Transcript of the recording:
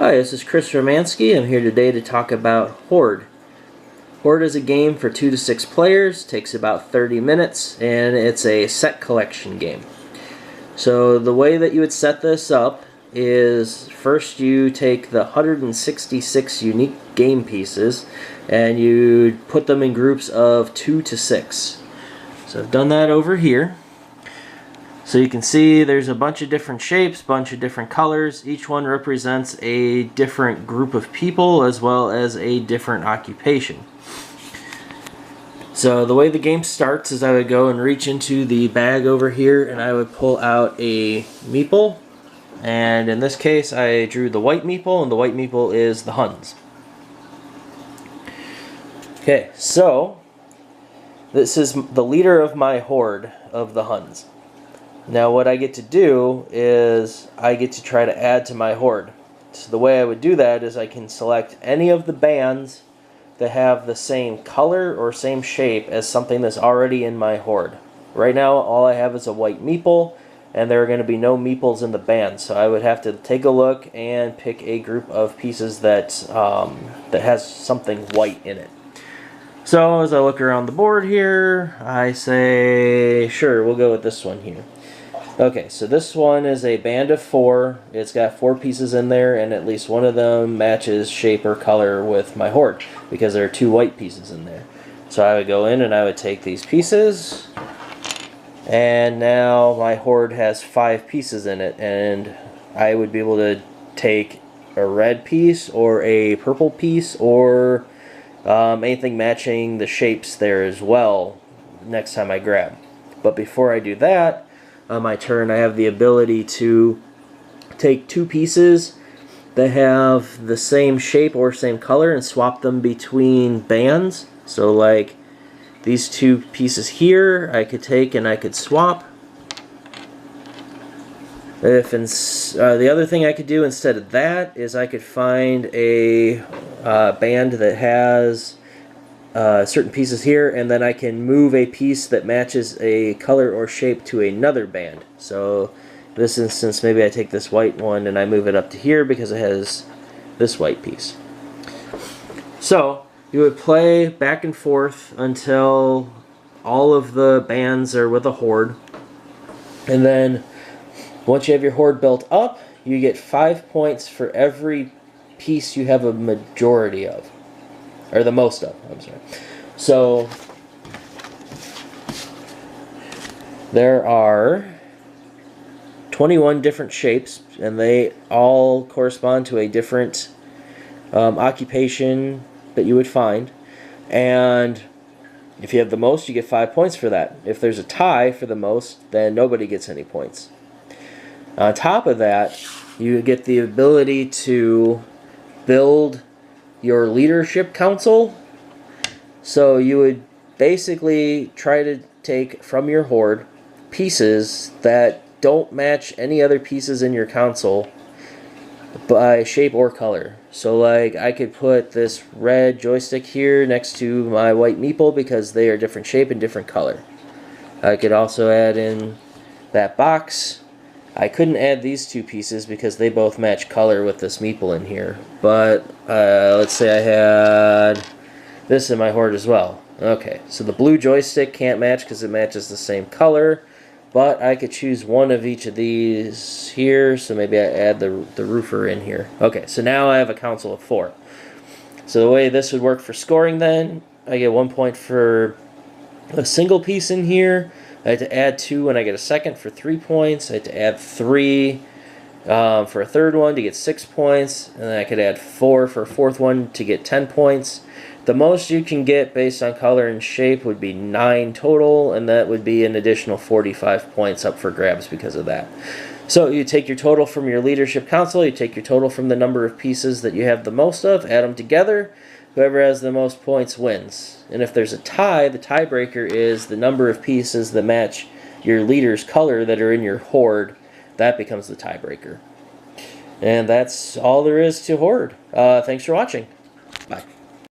Hi, this is Chris Romansky. I'm here today to talk about Horde. Horde is a game for 2 to 6 players, takes about 30 minutes, and it's a set collection game. So the way that you would set this up is first you take the 166 unique game pieces and you put them in groups of 2 to 6. So I've done that over here. So you can see there's a bunch of different shapes, bunch of different colors. Each one represents a different group of people as well as a different occupation. So the way the game starts is I would go and reach into the bag over here and I would pull out a meeple. And in this case I drew the white meeple, and the white meeple is the Huns. Okay, so this is the leader of my horde of the Huns. Now what I get to do is I get to try to add to my horde. So the way I would do that is I can select any of the bands that have the same color or same shape as something that's already in my horde. Right now all I have is a white meeple, and there are going to be no meeples in the band, so I would have to take a look and pick a group of pieces that has something white in it. So as I look around the board here, I say, sure, we'll go with this one here. Okay, so this one is a band of 4. It's got 4 pieces in there, and at least one of them matches shape or color with my horde, because there are 2 white pieces in there. So I would go in and I would take these pieces, and now my horde has 5 pieces in it, and I would be able to take a red piece or a purple piece or anything matching the shapes there as well next time I grab. But before I do that, on my turn I have the ability to take 2 pieces that have the same shape or same color and swap them between bands. So like these 2 pieces here I could take and I could swap. The other thing I could do instead of that is I could find a band that has certain pieces here, and then I can move a piece that matches a color or shape to another band. So in this instance, maybe I take this white one and I move it up to here because it has this white piece. So you would play back and forth until all of the bands are with a horde, and then once you have your horde built up, you get 5 points for every piece you have a majority of. Or the most of, I'm sorry. So there are 21 different shapes, and they all correspond to a different occupation that you would find. And if you have the most, you get 5 points for that. If there's a tie for the most, then nobody gets any points. On top of that, you get the ability to build your leadership council. So you would basically try to take from your horde pieces that don't match any other pieces in your council by shape or color. So like I could put this red joystick here next to my white meeple because they are different shape and different color. I could also add in that box. I couldn't add these 2 pieces because they both match color with this meeple in here. But let's say I had this in my horde as well. Okay, so the blue joystick can't match because it matches the same color. But I could choose one of each of these here, so maybe I add the roofer in here. Okay, so now I have a council of 4. So the way this would work for scoring then, I get 1 point for a single piece in here. I had to add 2 and I get a second for 3 points. I had to add 3 for a third one to get 6 points. And then I could add 4 for a fourth one to get 10 points. The most you can get based on color and shape would be 9 total, and that would be an additional 45 points up for grabs because of that. So you take your total from your leadership council, you take your total from the number of pieces that you have the most of, add them together. Whoever has the most points wins. And if there's a tie, the tiebreaker is the number of pieces that match your leader's color that are in your horde. That becomes the tiebreaker. And that's all there is to Horde. Thanks for watching. Bye.